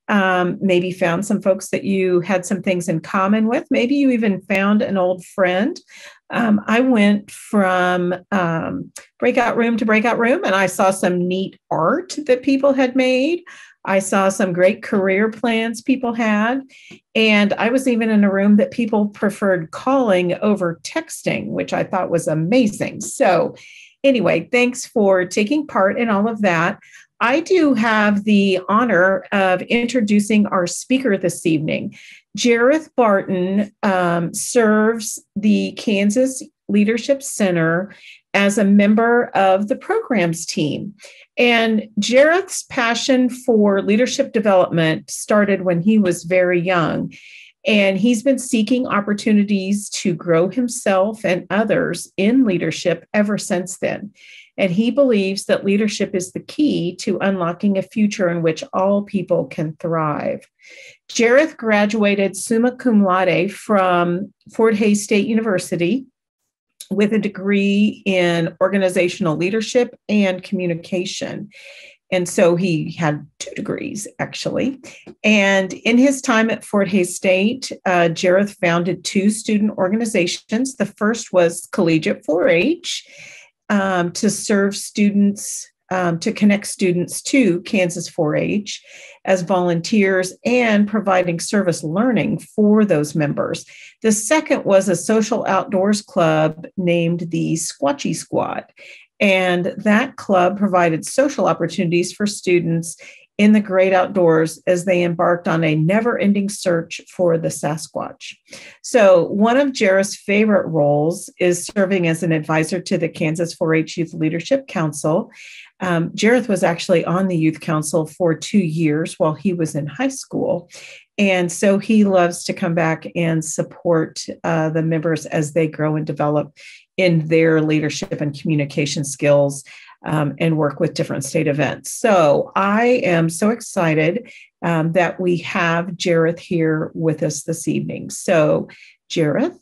maybe found some folks that you had some things in common with. Maybe you even found an old friend. I went from breakout room to breakout room, and I saw some neat art that people had made. I saw some great career plans people had. And I was even in a room that people preferred calling over texting, which I thought was amazing. So anyway, thanks for taking part in all of that. I do have the honor of introducing our speaker this evening. Jareth Barton serves the Kansas Leadership Center as a member of the programs team. And Jaryth's passion for leadership development started when he was very young. And he's been seeking opportunities to grow himself and others in leadership ever since then. And he believes that leadership is the key to unlocking a future in which all people can thrive. Jaryth graduated summa cum laude from Fort Hays State University with a degree in organizational leadership and communication. And so he had 2 degrees, actually. And in his time at Fort Hays State, Jaryth founded 2 student organizations. The first was Collegiate 4-H, to serve students, to connect students to Kansas 4-H as volunteers and providing service learning for those members. The second was a social outdoors club named the Squatchy Squad. And that club provided social opportunities for students in the great outdoors as they embarked on a never-ending search for the Sasquatch. So one of Jaryth's favorite roles is serving as an advisor to the Kansas 4-H Youth Leadership Council. Jaryth was actually on the youth council for 2 years while he was in high school. And so he loves to come back and support the members as they grow and develop in their leadership and communication skills, and work with different state events. So I am so excited that we have Jaryth here with us this evening. So Jaryth.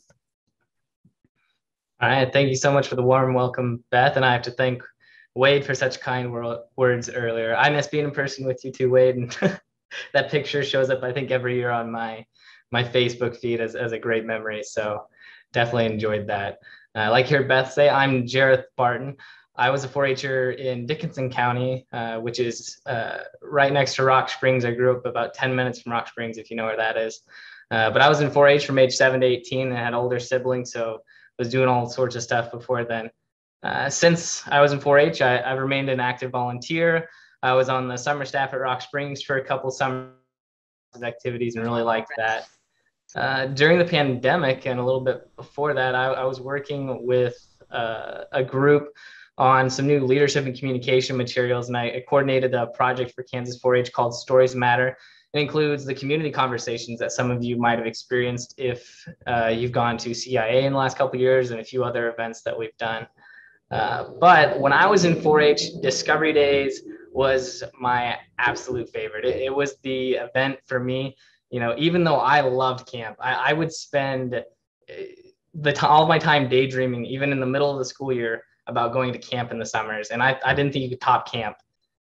All right, thank you so much for the warm welcome, Beth. And I have to thank Wade for such kind words earlier. I miss being in person with you too, Wade. And that picture shows up, I think, every year on my Facebook feed as a great memory. So definitely enjoyed that. Like you heard Beth say, I'm Jareth Barton. I was a 4-H'er in Dickinson County, which is right next to Rock Springs. I grew up about 10 minutes from Rock Springs, if you know where that is. But I was in 4-H from age 7 to 18 and had older siblings, so was doing all sorts of stuff before then. Since I was in 4-H, I've remained an active volunteer. I was on the summer staff at Rock Springs for a couple summer activities and really liked that. During the pandemic and a little bit before that, I was working with a group on some new leadership and communication materials, and I coordinated a project for Kansas 4-H called Stories Matter. It includes the community conversations that some of you might have experienced if you've gone to CIA in the last couple of years and a few other events that we've done. But when I was in 4-H, Discovery Days was my absolute favorite. It was the event for me. You know, even though I loved camp, I would spend all of my time daydreaming, even in the middle of the school year, about going to camp in the summers. And I didn't think you could top camp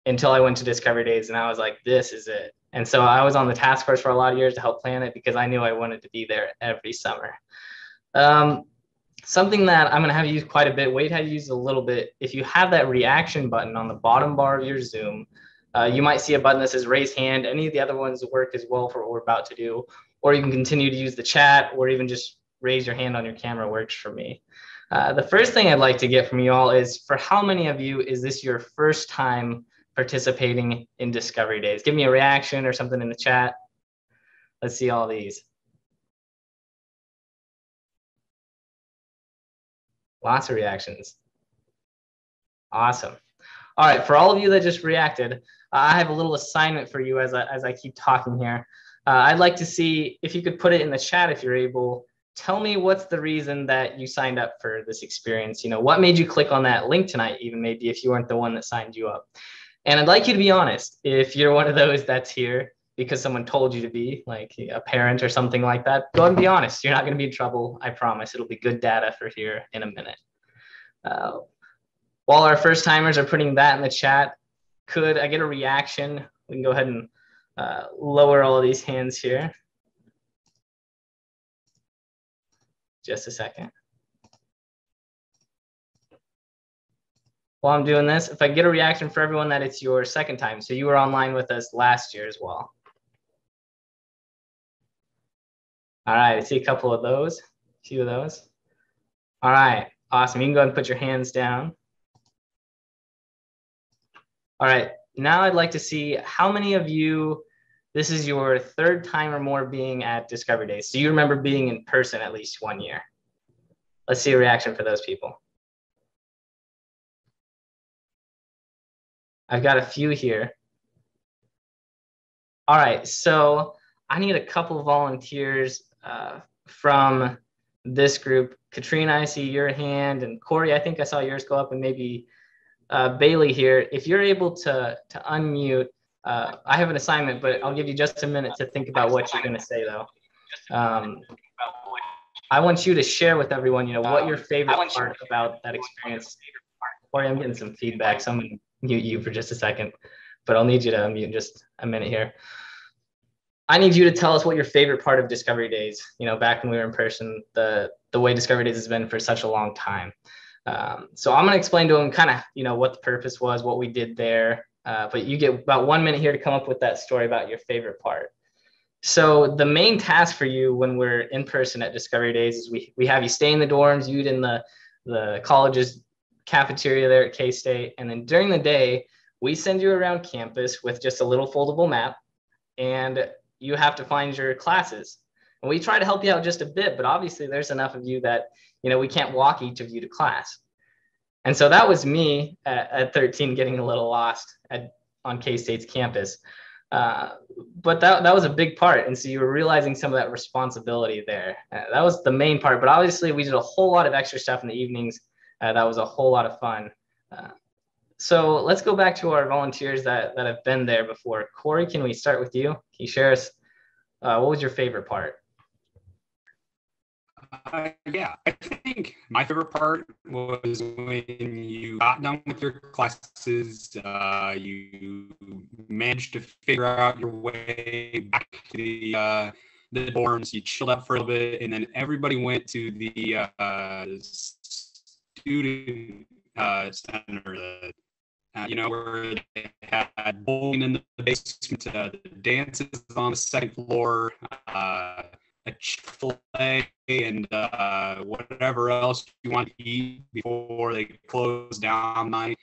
until I went to Discovery Days, and I was like, this is it. And so I was on the task force for a lot of years to help plan it because I knew I wanted to be there every summer. Something that I'm going to have used quite a bit, Wade had used a little bit. If you have that reaction button on the bottom bar of your Zoom, you might see a button that says raise hand. Any of the other ones work as well for what we're about to do, or you can continue to use the chat, or even just raise your hand on your camera works for me. The first thing I'd like to get from you all is, for how many of you is this your first time participating in Discovery Days? Give me a reaction or something in the chat. Let's see all these. Lots of reactions. Awesome. All right, for all of you that just reacted, I have a little assignment for you as I keep talking here. I'd like to see if you could put it in the chat if you're able. Tell me what's the reason that you signed up for this experience. You know, what made you click on that link tonight, even maybe if you weren't the one that signed you up. And I'd like you to be honest. If you're one of those that's here because someone told you to be, like a parent or something like that, go ahead and be honest. You're not going to be in trouble. I promise. It'll be good data for here in a minute. While our first timers are putting that in the chat, could I get a reaction? We can go ahead and lower all these hands here. Just a second. While I'm doing this, if I get a reaction for everyone that it's your second time, so you were online with us last year as well. All right, I see a couple of those, a few of those. All right, awesome. You can go ahead and put your hands down. All right, now I'd like to see how many of you, this is your third time or more being at Discovery Days. So you remember being in person at least 1 year. Let's see a reaction for those people. I've got a few here. All right, so I need a couple volunteers from this group. Katrina, I see your hand, and Corey, I think I saw yours go up, and maybe Bailey here. If you're able to unmute, I have an assignment, but I'll give you just a minute to think about what you're gonna say though. I want you to share with everyone, what your favorite part about that experience. Corey, I'm getting some feedback, so I'm gonna mute you for just a second, but I'll need you to unmute in just a minute here. I need you to tell us what your favorite part of Discovery Days, back when we were in person, the way Discovery Days has been for such a long time. So I'm going to explain to them kind of, what the purpose was, what we did there. But you get about 1 minute here to come up with that story about your favorite part. So the main task for you when we're in person at Discovery Days is we have you stay in the dorms, you eat in the college's cafeteria there at K-State. And then during the day, we send you around campus with just a little foldable map, and you have to find your classes. And we try to help you out just a bit, but obviously there's enough of you that, we can't walk each of you to class. And so that was me at 13 getting a little lost on K-State's campus. But that was a big part. And so you were realizing some of that responsibility there. That was the main part, but obviously we did a whole lot of extra stuff in the evenings. That was a whole lot of fun. So let's go back to our volunteers that have been there before. Corey, can we start with you? Can you share us, what was your favorite part? Yeah, I think my favorite part was when you got done with your classes, you managed to figure out your way back to the dorms, you chilled out for a little bit, and then everybody went to the student center, where they had bowling in the basement, the dances on the second floor, a Chick-fil-A, and whatever else you want to eat before they close down night.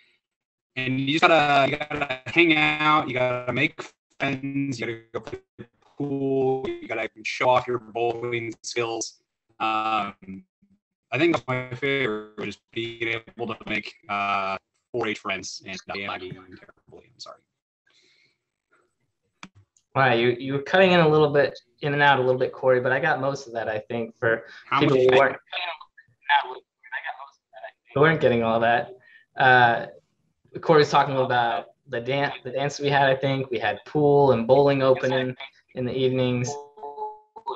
And you gotta hang out, you gotta make friends, you gotta go play the pool, you gotta show off your bowling skills. I think that's my favorite, just being able to make 4-H friends, and I'm terribly, I'm sorry. All right, you were cutting in a little bit, in and out a little bit, Corey, but I got most of that, I think, for people who weren't getting all that. Corey was talking about the dance we had, I think. We had pool and bowling open in the evenings.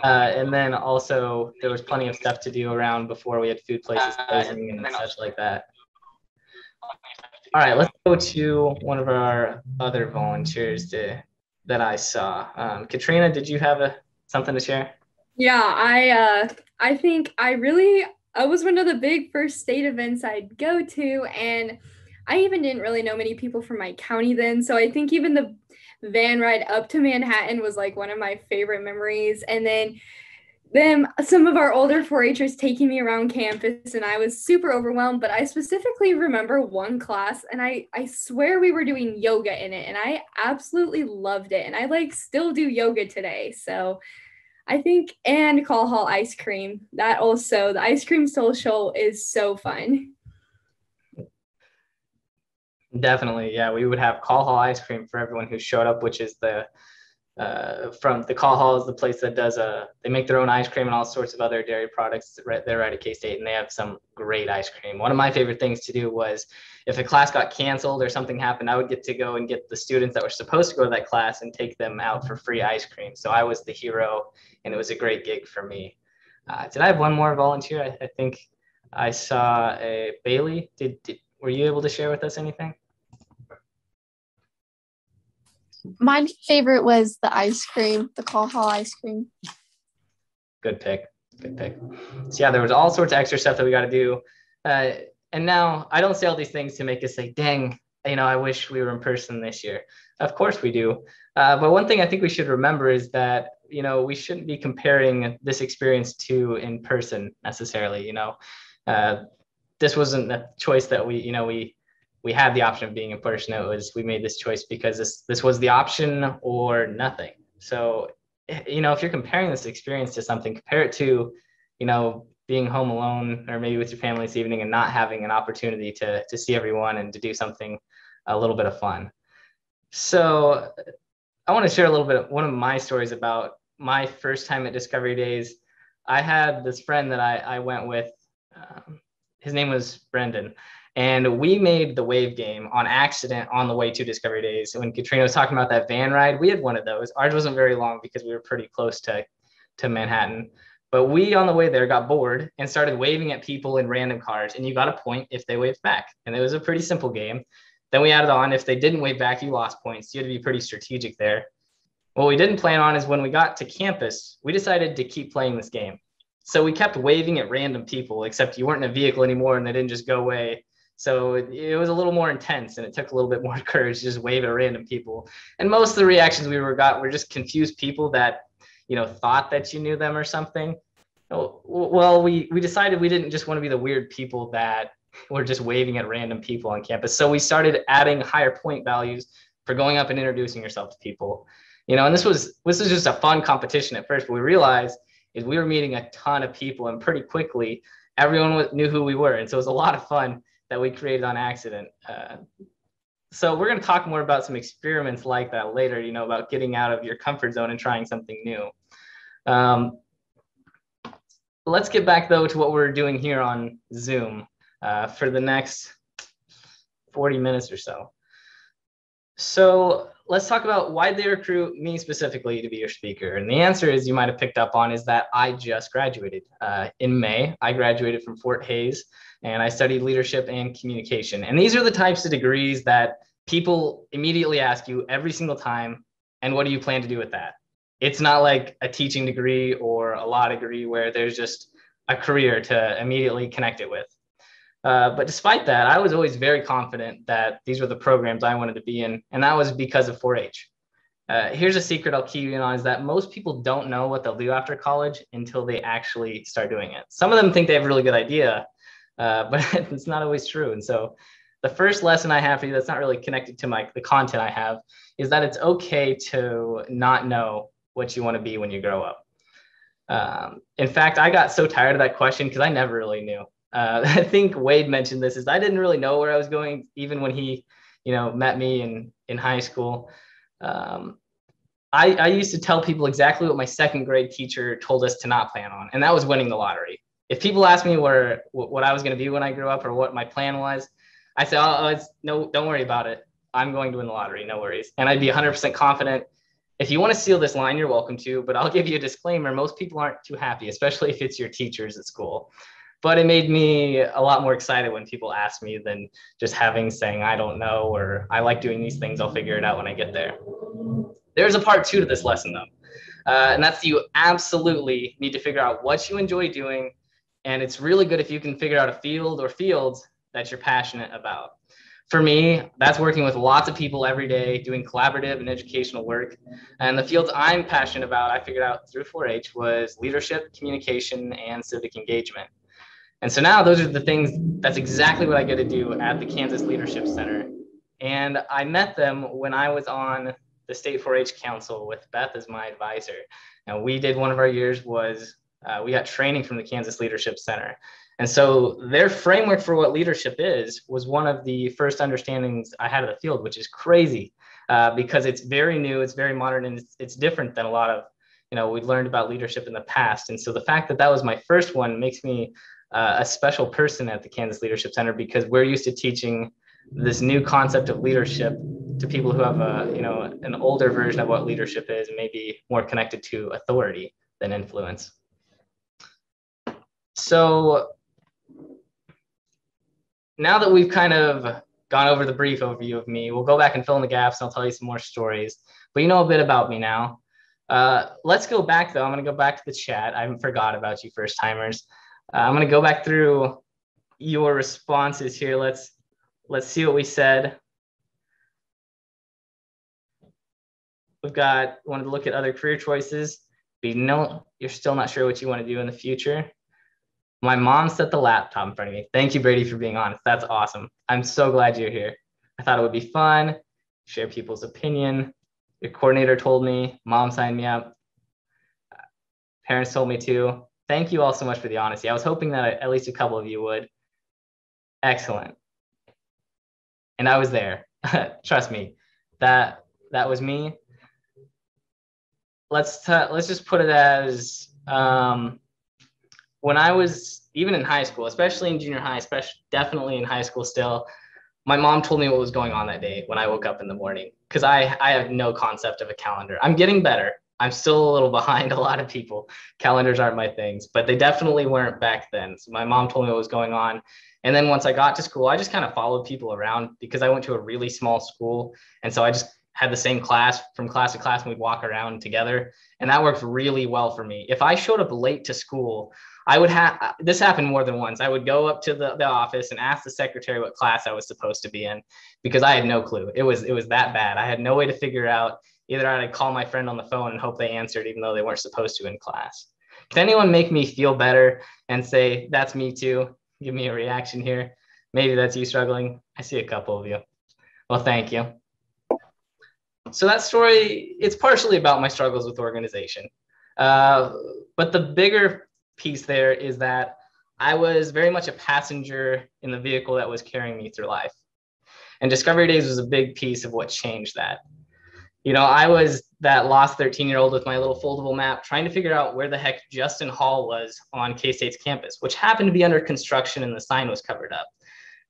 And then also there was plenty of stuff to do around before we had food places closing and such like that. All right, let's go to one of our other volunteers that I saw. Katrina, did you have something to share? Yeah, I think I was one of the big first state events I'd go to, and I even didn't really know many people from my county then. So I think even the van ride up to Manhattan was like one of my favorite memories. And then some of our older 4-Hers taking me around campus, and I was super overwhelmed, but I specifically remember one class, and I swear we were doing yoga in it, and I absolutely loved it. And I still do yoga today. So I think, and Call Hall ice cream, that also, the ice cream social is so fun. Definitely, yeah. We would have Call Hall ice cream for everyone who showed up, which is from the Call Hall is the place that does they make their own ice cream and all sorts of other dairy products right at K-State, and they have some great ice cream. One of my favorite things to do was if a class got canceled or something happened, I would get to go and get the students that were supposed to go to that class and take them out for free ice cream. So I was the hero, and it was a great gig for me. Did I have one more volunteer? I think I saw a Bailey. Were you able to share with us anything? My favorite was the ice cream, the Call Hall ice cream. Good pick. Good pick. So yeah, there was all sorts of extra stuff that we got to do. And now I don't say all these things to make us say, dang, I wish we were in person this year. Of course we do. But one thing I think we should remember is that, we shouldn't be comparing this experience to in person necessarily. This wasn't a choice that we had the option of being in person. We made this choice because this was the option or nothing. So, if you're comparing this experience to something, compare it to, being home alone or maybe with your family this evening and not having an opportunity to see everyone and to do something a little bit of fun. So I want to share a little bit of one of my stories about my first time at Discovery Days. I had this friend that I went with. His name was Brendan. And we made the wave game on accident on the way to Discovery Days. When Katrina was talking about that van ride, we had one of those. Ours wasn't very long because we were pretty close to Manhattan. But we, on the way there, got bored and started waving at people in random cars. And you got a point if they waved back. And it was a pretty simple game. Then we added on, if they didn't wave back, you lost points. You had to be pretty strategic there. What we didn't plan on is when we got to campus, we decided to keep playing this game. So we kept waving at random people, except you weren't in a vehicle anymore and they didn't just go away. So it was a little more intense and it took a little bit more courage to just wave at random people. And most of the reactions we got were just confused people that, thought that you knew them or something. Well, we decided we didn't just want to be the weird people that were just waving at random people on campus. So we started adding higher point values for going up and introducing yourself to people. And this was just a fun competition at first, but we realized is we were meeting a ton of people and pretty quickly everyone knew who we were. And so it was a lot of fun that we created on accident. So we're going to talk more about some experiments like that later, about getting out of your comfort zone and trying something new. Let's get back though to what we're doing here on Zoom for the next 40 minutes or so. So let's talk about why they recruit me specifically to be your speaker. And the answer is, you might have picked up on, is that I just graduated. In May, I graduated from Fort Hays and I studied leadership and communication. And these are the types of degrees that people immediately ask you every single time, and what do you plan to do with that? It's not like a teaching degree or a law degree where there's just a career to immediately connect it with. But despite that, I was always very confident that these were the programs I wanted to be in, and that was because of 4-H. Here's a secret I'll key you in on, is that most people don't know what they'll do after college until they actually start doing it. Some of them think they have a really good idea, but it's not always true. And so the first lesson I have for you that's not really connected to the content I have is that it's okay to not know what you want to be when you grow up. In fact, I got so tired of that question because I never really knew. I think Wade mentioned this, is I didn't really know where I was going, even when he, met me in high school. I used to tell people exactly what my second grade teacher told us to not plan on, and that was winning the lottery. If people asked me what I was going to be when I grew up or what my plan was, I say, no, don't worry about it. I'm going to win the lottery, no worries. And I'd be 100% confident. If you want to steal this line, you're welcome to, but I'll give you a disclaimer. Most people aren't too happy, especially if it's your teachers at school. But it made me a lot more excited when people ask me than just saying, I don't know, or I like doing these things, I'll figure it out when I get there. There's a part 2 to this lesson though. And that's, you absolutely need to figure out what you enjoy doing. And it's really good if you can figure out a field or fields that you're passionate about. For me, that's working with lots of people every day, doing collaborative and educational work. And the fields I'm passionate about, I figured out through 4-H, was leadership, communication, and civic engagement. And so now those are the things, that's exactly what I get to do at the Kansas Leadership Center. And I met them when I was on the State 4-H Council with Beth as my advisor. And we did, one of our years was, we got training from the Kansas Leadership Center. And so their framework for what leadership is was one of the first understandings I had of the field, which is crazy because it's very new, it's very modern, and it's different than a lot of, we've learned about leadership in the past. And so the fact that that was my first one makes me a special person at the Kansas Leadership Center, because we're used to teaching this new concept of leadership to people who have an older version of what leadership is, and maybe more connected to authority than influence. So now that we've kind of gone over the brief overview of me. We'll go back and fill in the gaps, and I'll tell you some more stories. But you know a bit about me now. Let's go back, though. I'm going to go back to the chat. I haven't forgot about you first-timers. I'm going to go back through your responses here. Let's see what we said. Wanted to look at other career choices. But you're still not sure what you want to do in the future. My mom set the laptop in front of me. Thank you, Brady, for being honest. That's awesome. I'm so glad you're here. I thought it would be fun, share people's opinion. Your coordinator told me, mom signed me up. Parents told me to. Thank you all so much for the honesty. I was hoping that at least a couple of you would. Excellent. And I was there. Trust me, that was me. Let's just put it as when I was even in high school, especially in junior high, definitely in high school still, my mom told me what was going on that day when I woke up in the morning, because I have no concept of a calendar. I'm getting better. I'm still a little behind a lot of people. Calendars aren't my things, but they definitely weren't back then. So my mom told me what was going on. And then once I got to school, I just kind of followed people around because I went to a really small school. And so I just had the same class from class to class, and we'd walk around together. And that worked really well for me. If I showed up late to school, this happened more than once. I would go up to the office and ask the secretary what class I was supposed to be in, because I had no clue. It was that bad. I had no way to figure out. Either I'd call my friend on the phone and hope they answered, even though they weren't supposed to in class. Can anyone make me feel better and say, that's me too? Give me a reaction here. Maybe that's you struggling. I see a couple of you. Well, thank you. So that story, it's partially about my struggles with organization. But the bigger piece there is that I was very much a passenger in the vehicle that was carrying me through life. And Discovery Days was a big piece of what changed that. You know, I was that lost 13-year-old with my little foldable map trying to figure out where the heck Justin Hall was on K-State's campus, which happened to be under construction and the sign was covered up.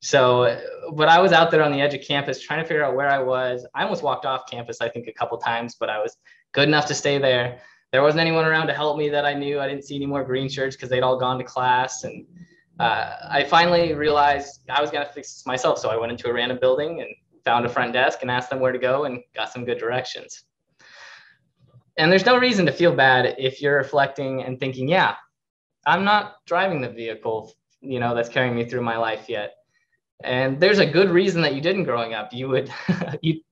So, but I was out there on the edge of campus trying to figure out where I was. I almost walked off campus, I think, a couple times, but I was good enough to stay there. There wasn't anyone around to help me that I knew. I didn't see any more green shirts because they'd all gone to class. And I finally realized I was going to fix this myself. So I went into a random building and found a front desk and asked them where to go and got some good directions. And there's no reason to feel bad if you're reflecting and thinking, yeah, I'm not driving the vehicle, you know, that's carrying me through my life yet. And there's a good reason that you didn't growing up.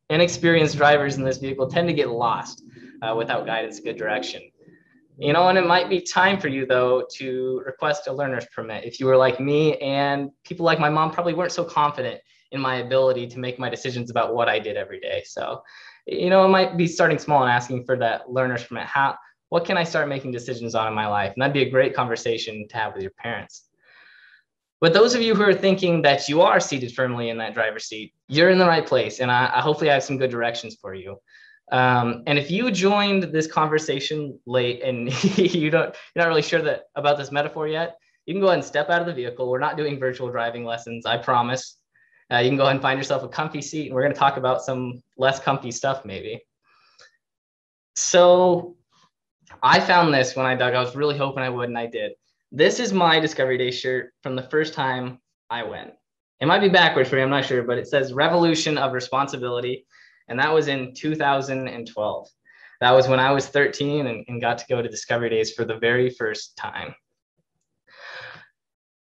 Inexperienced drivers in this vehicle tend to get lost without guidance, good direction. You know, and it might be time for you, though, to request a learner's permit. If you were like me, and people like my mom probably weren't so confident in my ability to make my decisions about what I did every day. So, you know, it might be starting small and asking for that learner's permit. What can I start making decisions on in my life? And that'd be a great conversation to have with your parents. But those of you who are thinking that you are seated firmly in that driver's seat, you're in the right place. And I hopefully I have some good directions for you. And if you joined this conversation late and you're not really sure about this metaphor yet, you can go ahead and step out of the vehicle. We're not doing virtual driving lessons, I promise. You can go ahead and find yourself a comfy seat, and we're going to talk about some less comfy stuff maybe. So I found this when I dug. I was really hoping I would, and I did. This is my Discovery Day shirt from the first time I went. It might be backwards for you, I'm not sure, but it says Revolution of Responsibility. And that was in 2012. That was when I was 13 and got to go to Discovery Days for the very first time.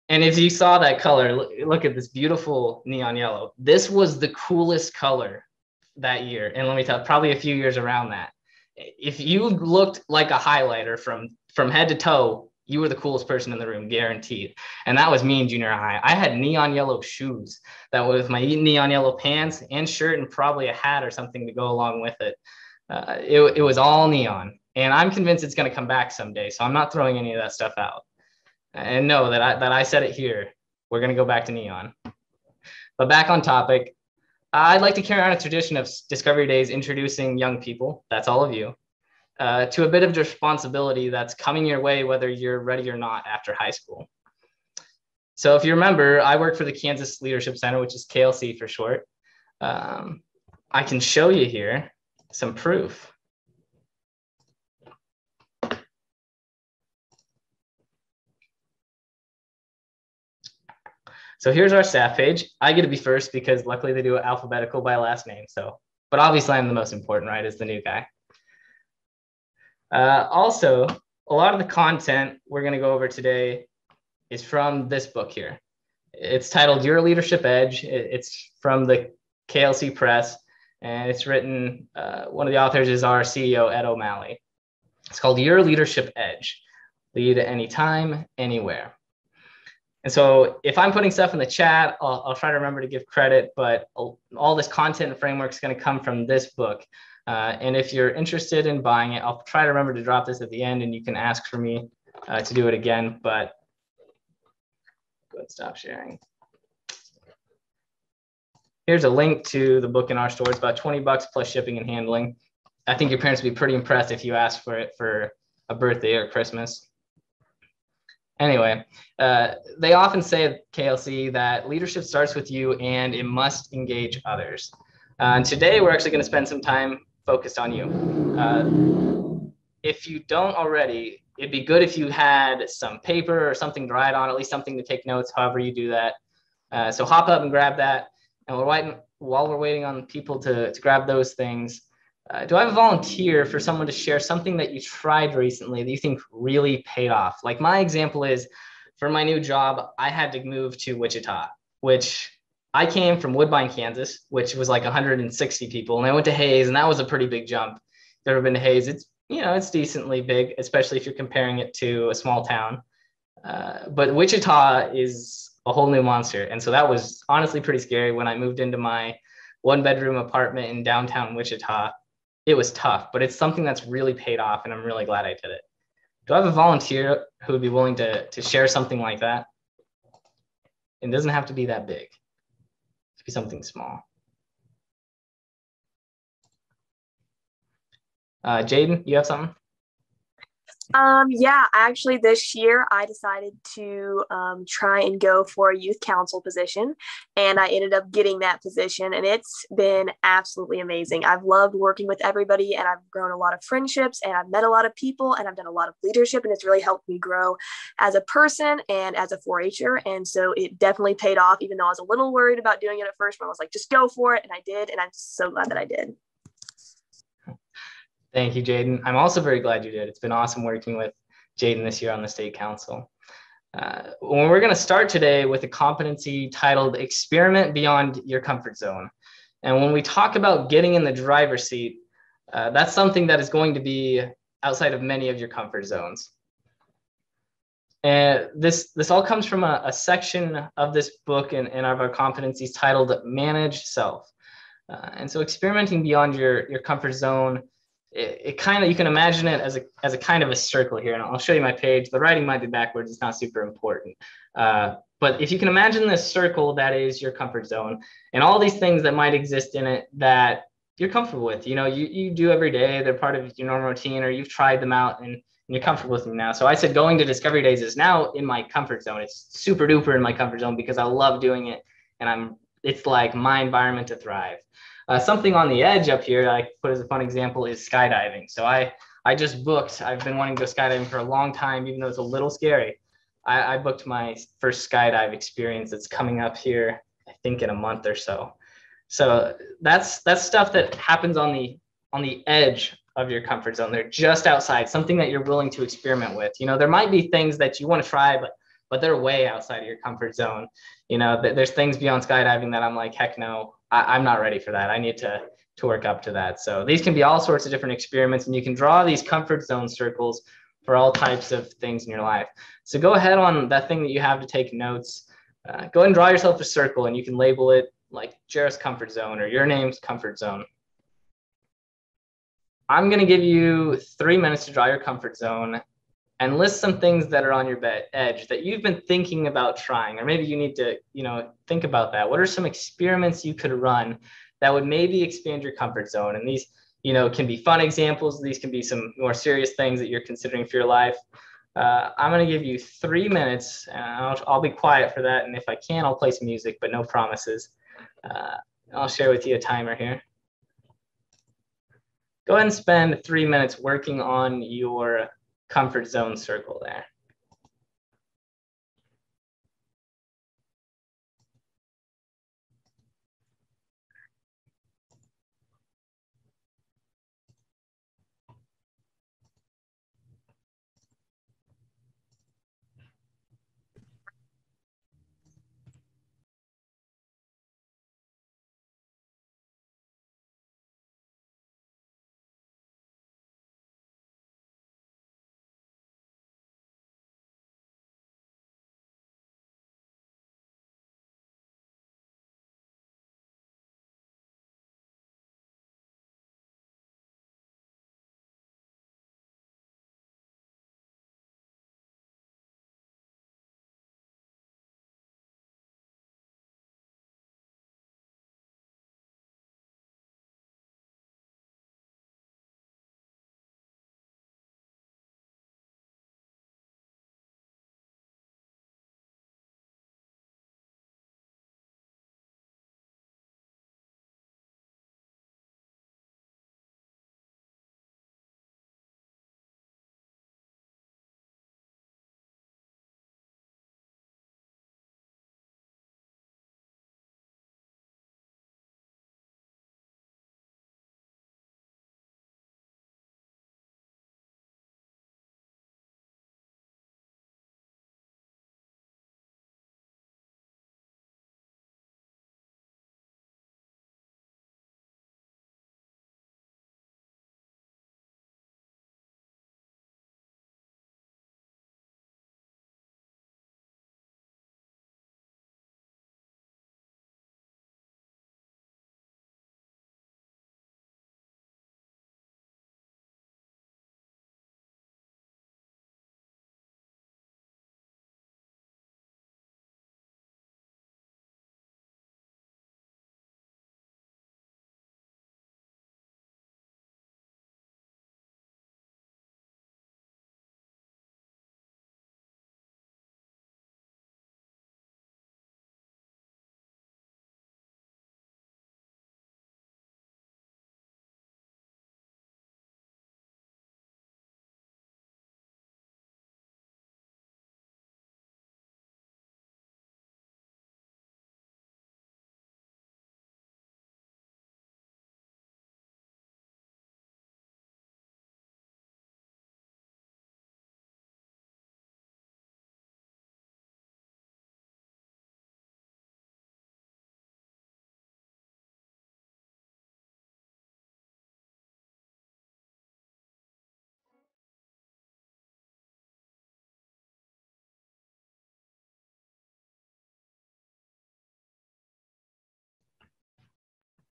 And if you saw that color, look at this beautiful neon yellow. This was the coolest color that year. And let me tell you, probably a few years around that. If you looked like a highlighter from head to toe, you were the coolest person in the room, guaranteed. And that was me in junior high. I had neon yellow shoes that was my neon yellow pants and shirt and probably a hat or something to go along with it. It was all neon. And I'm convinced it's going to come back someday. So I'm not throwing any of that stuff out. And know that I said it here. We're going to go back to neon. But back on topic, I'd like to carry on a tradition of Discovery Days introducing young people, that's all of you, to a bit of responsibility that's coming your way whether you're ready or not after high school. So if you remember, I work for the Kansas Leadership Center, which is KLC for short. I can show you here some proof. So here's our staff page. I get to be first because luckily they do it alphabetical by last name. So, but obviously I'm the most important, right, as the new guy. Also, a lot of the content we're going to go over today is from this book here. It's titled Your Leadership Edge. It's from the KLC Press, and it's written, one of the authors is our CEO, Ed O'Malley. It's called Your Leadership Edge. Lead anytime, anywhere. And so if I'm putting stuff in the chat, I'll try to remember to give credit, but all this content and framework is going to come from this book. And if you're interested in buying it, I'll try to remember to drop this at the end and you can ask for me to do it again, but go ahead and stop sharing. Here's a link to the book in our store. It's about $20 plus shipping and handling. I think your parents would be pretty impressed if you asked for it for a birthday or Christmas. Anyway, they often say at KLC that leadership starts with you and it must engage others. And today we're actually going to spend some time focused on you. If you don't already, it'd be good if you had some paper or something to write on, at least something to take notes, however you do that. So hop up and grab that. And while we're waiting on people to grab those things, do I have a volunteer for someone to share something that you tried recently that you think really paid off? Like my example is, for my new job, I had to move to Wichita, which I came from Woodbine, Kansas, which was like 160 people. And I went to Hayes, and that was a pretty big jump. If you've ever been to Hayes, it's decently big, especially if you're comparing it to a small town. But Wichita is a whole new monster. And so that was honestly pretty scary when I moved into my 1-bedroom apartment in downtown Wichita. It was tough, but it's something that's really paid off, and I'm really glad I did it. Do I have a volunteer who would be willing to share something like that? It doesn't have to be that big. It could be something small. Jaden, you have something? Yeah, actually this year I decided to try and go for a youth council position, and I ended up getting that position, and it's been absolutely amazing. I've loved working with everybody, and I've grown a lot of friendships, and I've met a lot of people, and I've done a lot of leadership, and it's really helped me grow as a person and as a 4-H'er. And so it definitely paid off, even though I was a little worried about doing it at first, but I was like, just go for it. And I did, and I'm so glad that I did. Thank you, Jaden. I'm also very glad you did. It's been awesome working with Jaden this year on the state council. We're going to start today with a competency titled Experiment Beyond Your Comfort Zone. And when we talk about getting in the driver's seat, that's something that is going to be outside of many of your comfort zones. And this all comes from a section of this book and of our competencies titled Manage Self. And so experimenting beyond your comfort zone, it kind of, you can imagine it as a kind of a circle here, and I'll show you my page. The writing might be backwards. It's not super important. But if you can imagine this circle that is your comfort zone and all these things that might exist in it that you're comfortable with, you do every day, they're part of your normal routine, or you've tried them out and you're comfortable with them now. So I said going to Discovery Days is now in my comfort zone. It's super duper in my comfort zone because I love doing it, and it's like my environment to thrive. Something on the edge up here I put as a fun example is skydiving. So I just booked, I've been wanting to go skydiving for a long time, even though it's a little scary. I booked my first skydive experience that's coming up here, I think in a month or so. So that's stuff that happens on the edge of your comfort zone. They're just outside, something that you're willing to experiment with. There might be things that you want to try, but they're way outside of your comfort zone. There's things beyond skydiving that I'm like, heck no, I'm not ready for that. I need to work up to that. So these can be all sorts of different experiments, and you can draw these comfort zone circles for all types of things in your life. So go ahead on that thing that you have to take notes. Go ahead and draw yourself a circle, and you can label it like Jaryth's comfort zone or your name's comfort zone. I'm going to give you 3 minutes to draw your comfort zone and list some things that are on your edge that you've been thinking about trying, or maybe you need to, think about that. What are some experiments you could run that would maybe expand your comfort zone? And these, can be fun examples. These can be some more serious things that you're considering for your life. I'm going to give you 3 minutes, and I'll be quiet for that. And if I can, I'll play some music, but no promises. I'll share with you a timer here. Go ahead and spend 3 minutes working on your comfort zone circle there.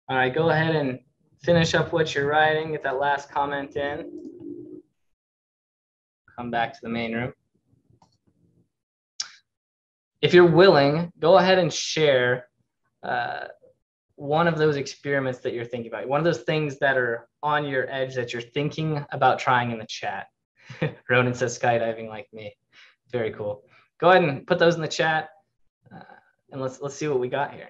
All right, go ahead and finish up what you're writing, get that last comment in. Come back to the main room. If you're willing, go ahead and share one of those experiments that you're thinking about, one of those things that are on your edge that you're thinking about trying in the chat. Ronan says skydiving like me. Very cool. Go ahead and put those in the chat, and let's see what we got here.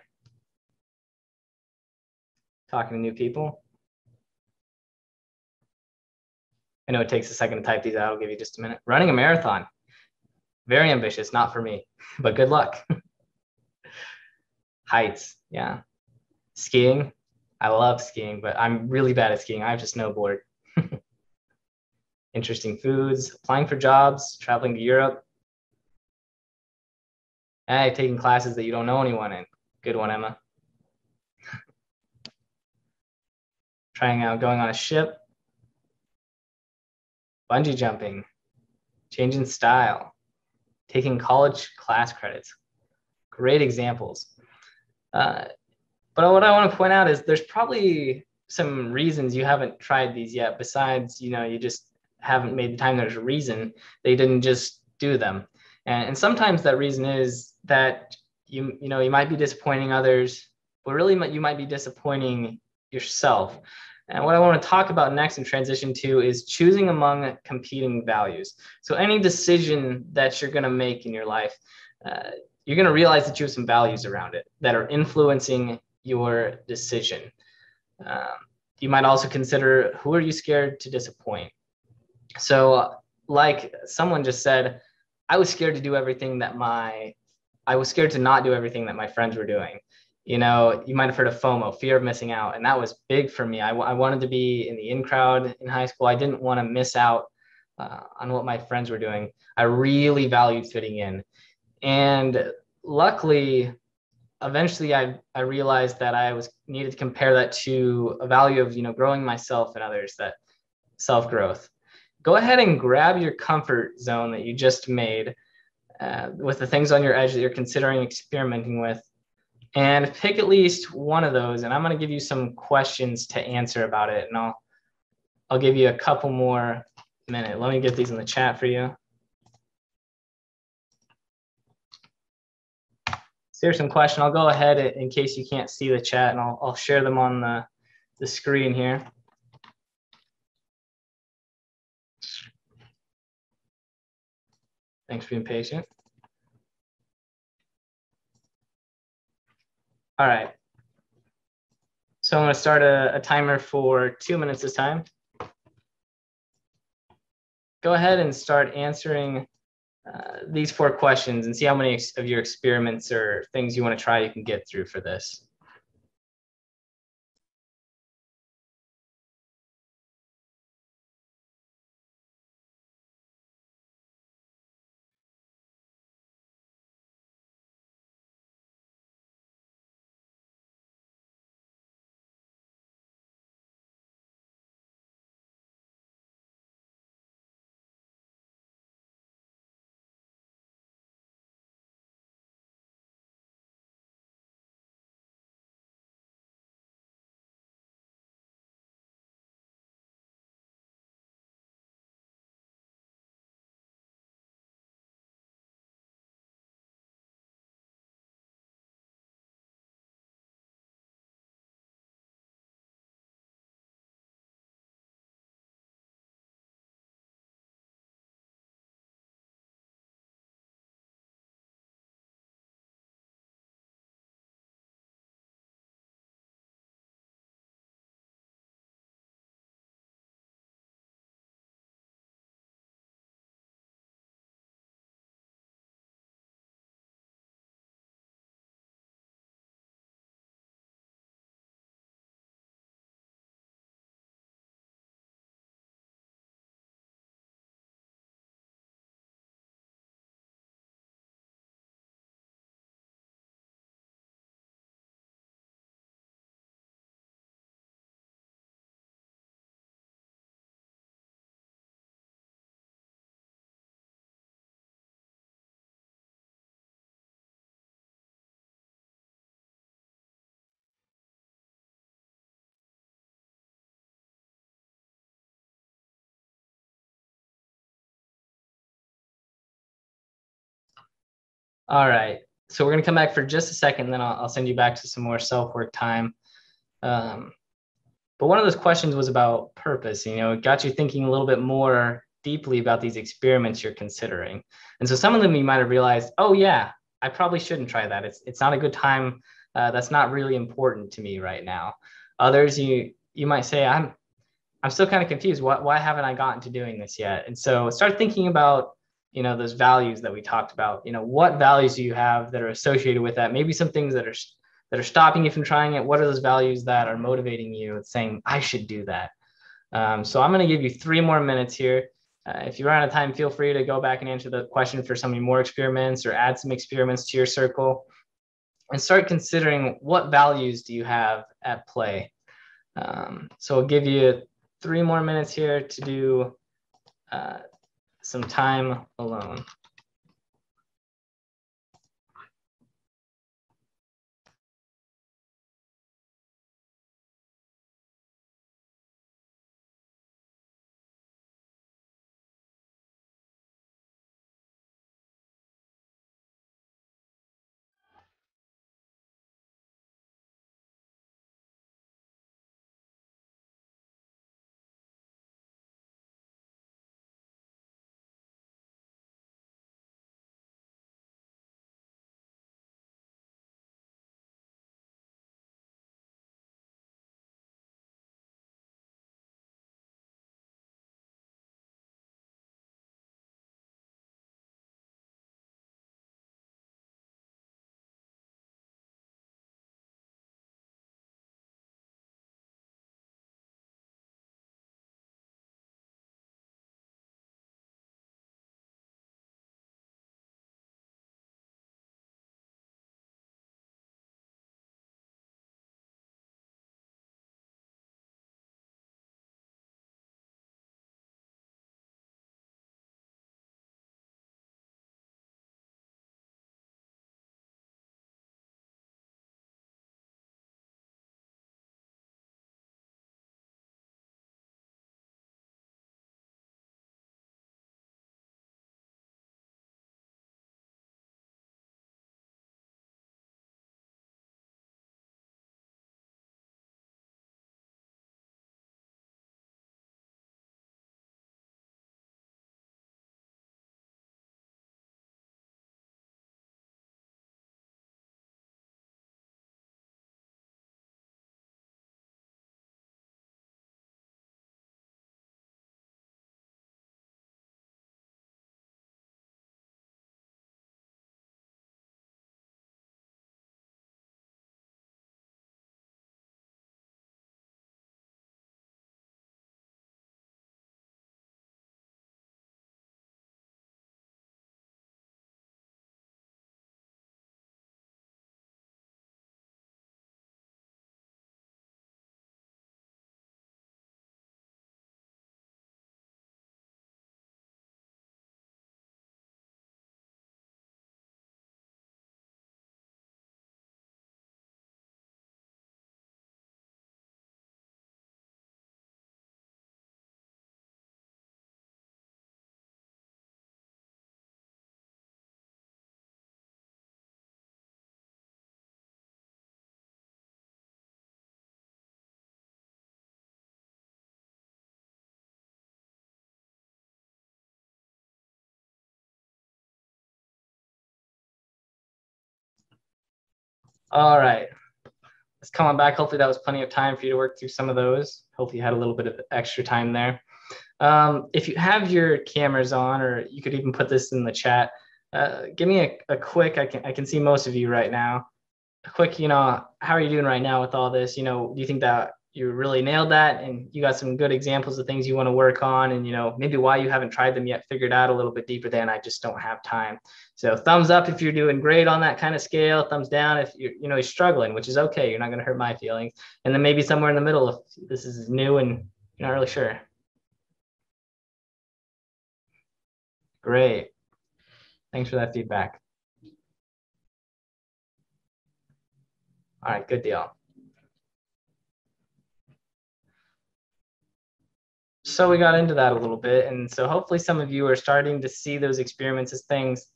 Talking to new people. I know it takes a second to type these out. I'll give you just a minute. Running a marathon. Very ambitious, not for me, but good luck. Heights, yeah. Skiing. I love skiing, but I'm really bad at skiing. I have to snowboard. Interesting foods, applying for jobs, traveling to Europe. Hey, taking classes that you don't know anyone in. Good one, Emma. Trying out going on a ship. Bungee jumping. Changing style. Taking college class credits. Great examples. But what I want to point out is there's probably some reasons you haven't tried these yet, besides, you just haven't made the time. There's a reason they didn't just do them. And sometimes that reason is that you might be disappointing others, but really you might be disappointing yourself. And what I want to talk about next and transition to is choosing among competing values. So any decision that you're going to make in your life, you're going to realize that you have some values around it that are influencing your decision. You might also consider, who are you scared to disappoint? So like someone just said, I was scared to do everything that I was scared to not do everything that my friends were doing. You might have heard of FOMO, fear of missing out. And that was big for me. I wanted to be in the in crowd in high school. I didn't want to miss out on what my friends were doing. I really valued fitting in. And luckily, eventually I realized that I needed to compare that to a value of, growing myself and others, that self-growth. Go ahead and grab your comfort zone that you just made with the things on your edge that you're considering experimenting with, and pick at least one of those. And I'm going to give you some questions to answer about it. And I'll give you a couple more minutes. Let me get these in the chat for you. So here's some question. I'll go ahead in case you can't see the chat, and I'll share them on the screen here. Thanks for being patient. All right. So I'm going to start a timer for 2 minutes this time. Go ahead and start answering these 4 questions and see how many of your experiments or things you want to try you can get through for this. All right. So we're going to come back for just a second, and then I'll send you back to some more self-work time. But one of those questions was about purpose. It got you thinking a little bit more deeply about these experiments you're considering. And so some of them you might have realized, oh yeah, I probably shouldn't try that. It's not a good time. That's not really important to me right now. Others, you might say, I'm still kind of confused. Why haven't I gotten to doing this yet? And so start thinking about, those values that we talked about. What values do you have that are associated with that? Maybe some things that are stopping you from trying it. What are those values that are motivating you, saying, I should do that? So I'm going to give you 3 more minutes here. If you run out of time, feel free to go back and answer the question for some more experiments or add some experiments to your circle and start considering what values do you have at play. So I'll give you 3 more minutes here to do some time alone. All right, let's come on back. Hopefully that was plenty of time for you to work through some of those. Hopefully you had a little bit of extra time there. If you have your cameras on, or you could even put this in the chat, give me a quick, I can see most of you right now. A quick, how are you doing right now with all this? Do you think that you really nailed that and you got some good examples of things you want to work on, and maybe why you haven't tried them yet, figured out a little bit deeper than I just don't have time? So thumbs up if you're doing great on that kind of scale, thumbs down if you're struggling, which is okay. You're not going to hurt my feelings. And then maybe somewhere in the middle if this is new and you're not really sure. Great. Thanks for that feedback. All right, good deal. So we got into that a little bit. And so hopefully some of you are starting to see those experiments as things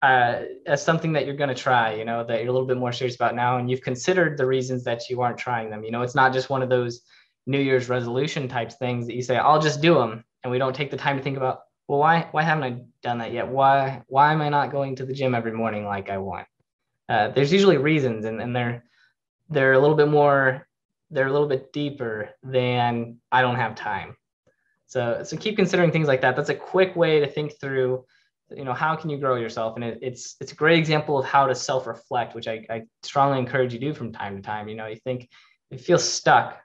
as something that you're going to try, that you're a little bit more serious about now, and you've considered the reasons that you aren't trying them. It's not just one of those New Year's resolution type things that you say, I'll just do them. And we don't take the time to think about, well, why haven't I done that yet? Why am I not going to the gym every morning like I want? There's usually reasons, and they're a little bit more, they're a little bit deeper than I don't have time. So keep considering things like that. That's a quick way to think through, how can you grow yourself? And it's a great example of how to self-reflect, which I strongly encourage you to do from time to time. You think you feel stuck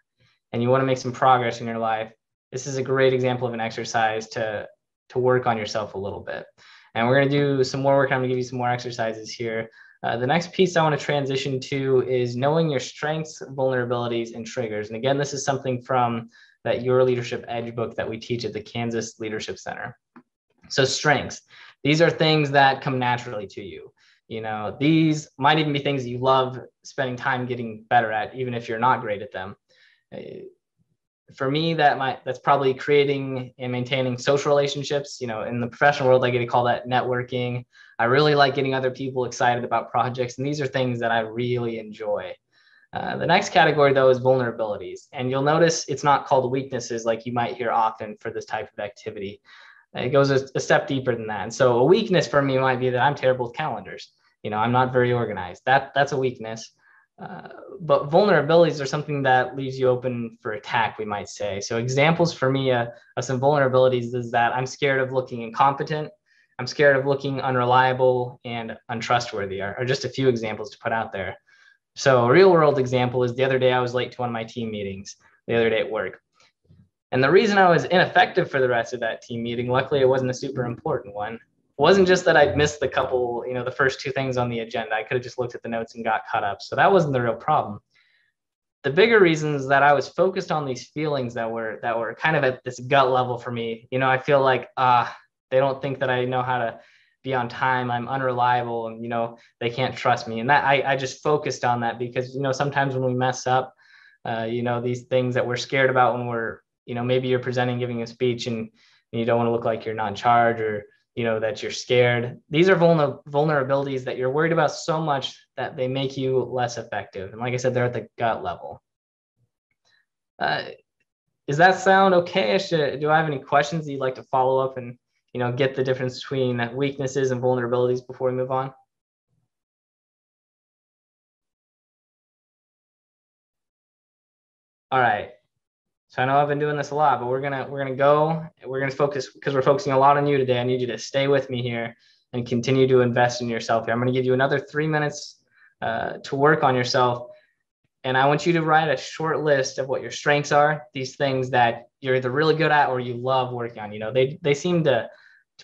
and you want to make some progress in your life. This is a great example of an exercise to work on yourself a little bit. And we're going to do some more work. I'm going to give you some more exercises here. The next piece I want to transition to is knowing your strengths, vulnerabilities, and triggers. And again, this is something from that Your Leadership Edge book that we teach at the Kansas Leadership Center. So strengths, these are things that come naturally to you. These might even be things that you love spending time getting better at, even if you're not great at them. For me, that's probably creating and maintaining social relationships. In the professional world, I get to call that networking. I really like getting other people excited about projects, and these are things that I really enjoy. The next category, though, is vulnerabilities. And you'll notice it's not called weaknesses like you might hear often for this type of activity. It goes a step deeper than that. And so a weakness for me might be that I'm terrible with calendars. I'm not very organized. That's a weakness. But vulnerabilities are something that leaves you open for attack, we might say. So examples for me of some vulnerabilities is that I'm scared of looking incompetent. I'm scared of looking unreliable and untrustworthy are just a few examples to put out there. So a real world example is the other day I was late to one of my team meetings the other day at work. And the reason I was ineffective for the rest of that team meeting, luckily it wasn't a super important one, wasn't just that I'd missed the couple, the first two things on the agenda. I could have just looked at the notes and got caught up. So that wasn't the real problem. The bigger reason is that I was focused on these feelings that were kind of at this gut level for me. I feel like they don't think that I know how to be on time. I'm unreliable, and they can't trust me. And that I just focused on that because sometimes when we mess up, these things that we're scared about when we're maybe you're presenting, giving a speech, and you don't want to look like you're not in charge or that you're scared. These are vulnerabilities that you're worried about so much that they make you less effective. And like I said, they're at the gut level. Does that sound okay? Do I have any questions that you'd like to follow up and get the difference between weaknesses and vulnerabilities before we move on? All right. So I know I've been doing this a lot, but we're gonna focus because we're focusing a lot on you today. I need you to stay with me here and continue to invest in yourself here. I'm going to give you another 3 minutes to work on yourself. And I want you to write a short list of what your strengths are, these things that you're either really good at or you love working on. They seem to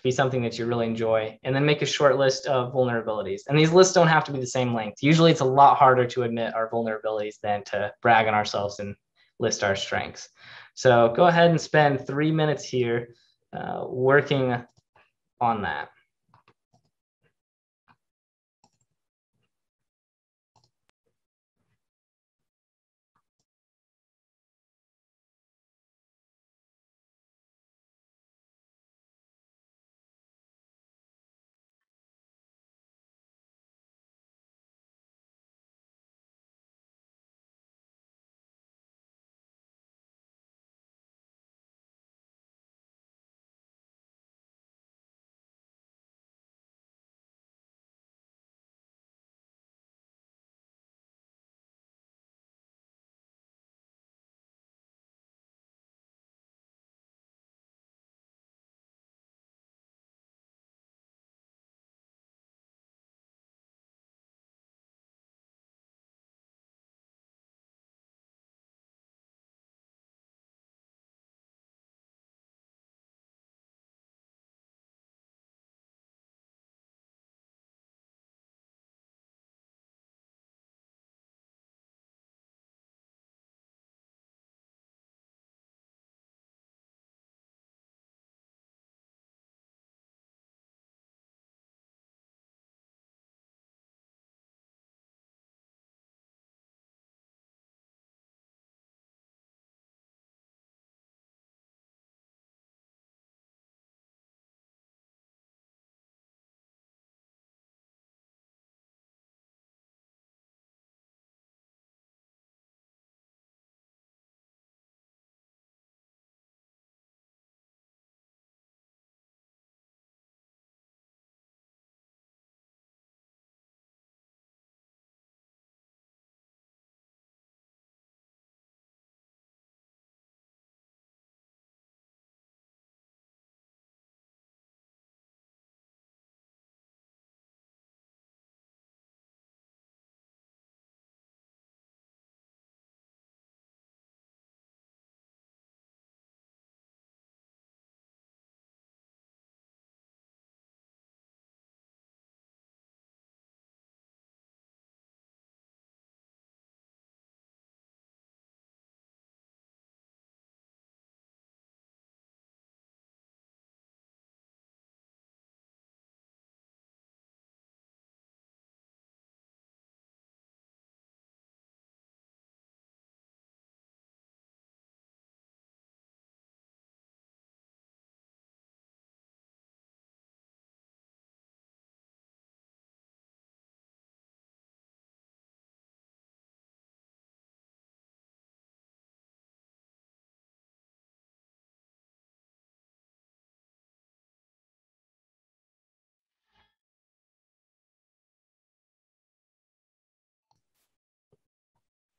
be something that you really enjoy. And then make a short list of vulnerabilities. And these lists don't have to be the same length. Usually it's a lot harder to admit our vulnerabilities than to brag on ourselves and list our strengths. So go ahead and spend 3 minutes here working on that.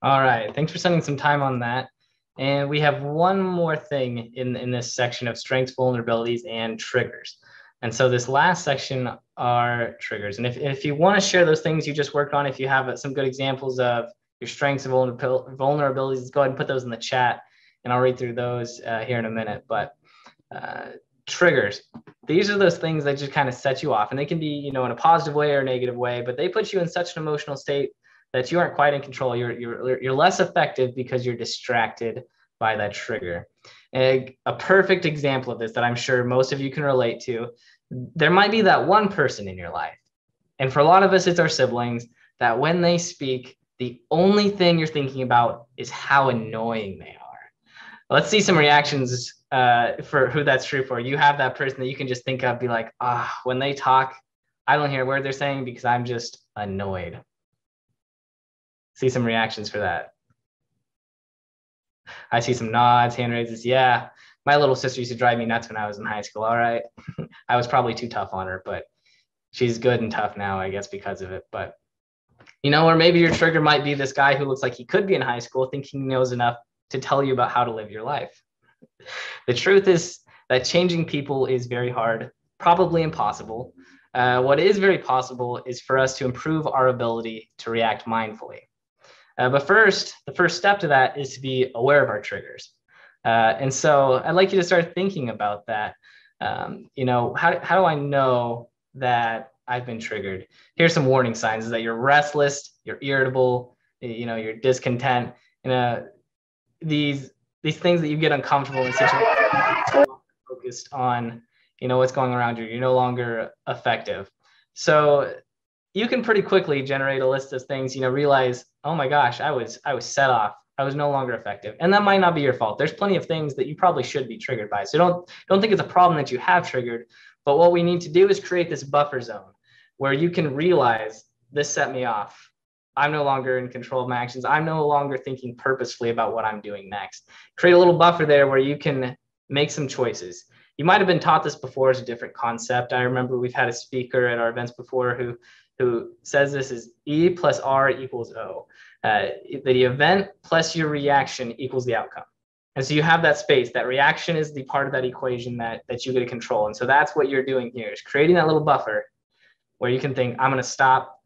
All right, thanks for spending some time on that. And we have one more thing in this section of strengths, vulnerabilities, and triggers. And so this last section are triggers. And if you want to share those things you just worked on, if you have some good examples of your strengths and vulnerabilities, go ahead and put those in the chat, and I'll read through those here in a minute. But triggers, these are those things that just kind of set you off, and they can be, in a positive way or a negative way, but they put you in such an emotional state that you aren't quite in control. You're less effective because you're distracted by that trigger. A perfect example of this that I'm sure most of you can relate to, there might be that one person in your life, and for a lot of us, it's our siblings, that when they speak, the only thing you're thinking about is how annoying they are. Let's see some reactions for who that's true for. You have that person that you can just think of, be like, when they talk, I don't hear a word they're saying because I'm just annoyed. See some reactions for that. I see some nods, hand raises. Yeah, my little sister used to drive me nuts when I was in high school. All right. I was probably too tough on her, but she's good and tough now, I guess, because of it. But, or maybe your trigger might be this guy who looks like he could be in high school, thinking he knows enough to tell you about how to live your life. The truth is that changing people is very hard, probably impossible. What is very possible is for us to improve our ability to react mindfully. But first, the first step to that is to be aware of our triggers. And so I'd like you to start thinking about that. How do I know that I've been triggered? Here's some warning signs: is that you're restless, you're irritable, you're discontent. These things that you get uncomfortable in situations, focused on, what's going around you. You're no longer effective. So you can pretty quickly generate a list of things, realize, oh my gosh, I was set off. I was no longer effective. And that might not be your fault. There's plenty of things that you probably should be triggered by. So don't think it's a problem that you have triggered, but what we need to do is create this buffer zone where you can realize, this set me off. I'm no longer in control of my actions. I'm no longer thinking purposefully about what I'm doing next. Create a little buffer there where you can make some choices. You might have been taught this before as a different concept. I remember we've had a speaker at our events before who says this is E plus R equals O. The event plus your reaction equals the outcome. And so you have that space. That reaction is the part of that equation that you get to control. And so that's what you're doing here, is creating that little buffer where you can think, I'm going to stop,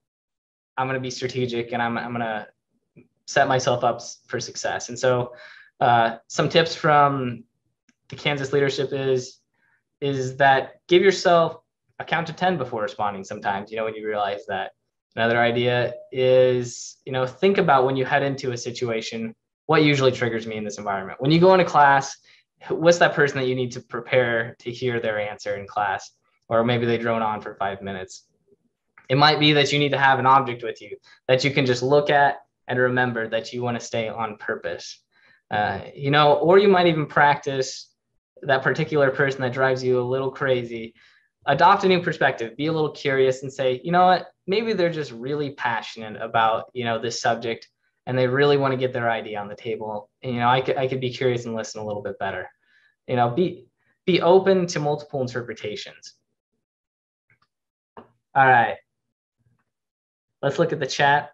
I'm going to be strategic, and I'm going to set myself up for success. And so some tips from the Kansas leadership is that give yourself a count to 10 before responding sometimes, when you realize that. Another idea is, think about when you head into a situation, what usually triggers me in this environment. When you go into class, what's that person that you need to prepare to hear their answer in class? Or maybe they drone on for 5 minutes. It might be that you need to have an object with you that you can just look at and remember that you want to stay on purpose. Or you might even practice that particular person that drives you a little crazy. Adopt a new perspective, be a little curious and say, you know what, maybe they're just really passionate about, this subject, and they really want to get their idea on the table. And, I could be curious and listen a little bit better. Be open to multiple interpretations. All right. Let's look at the chat.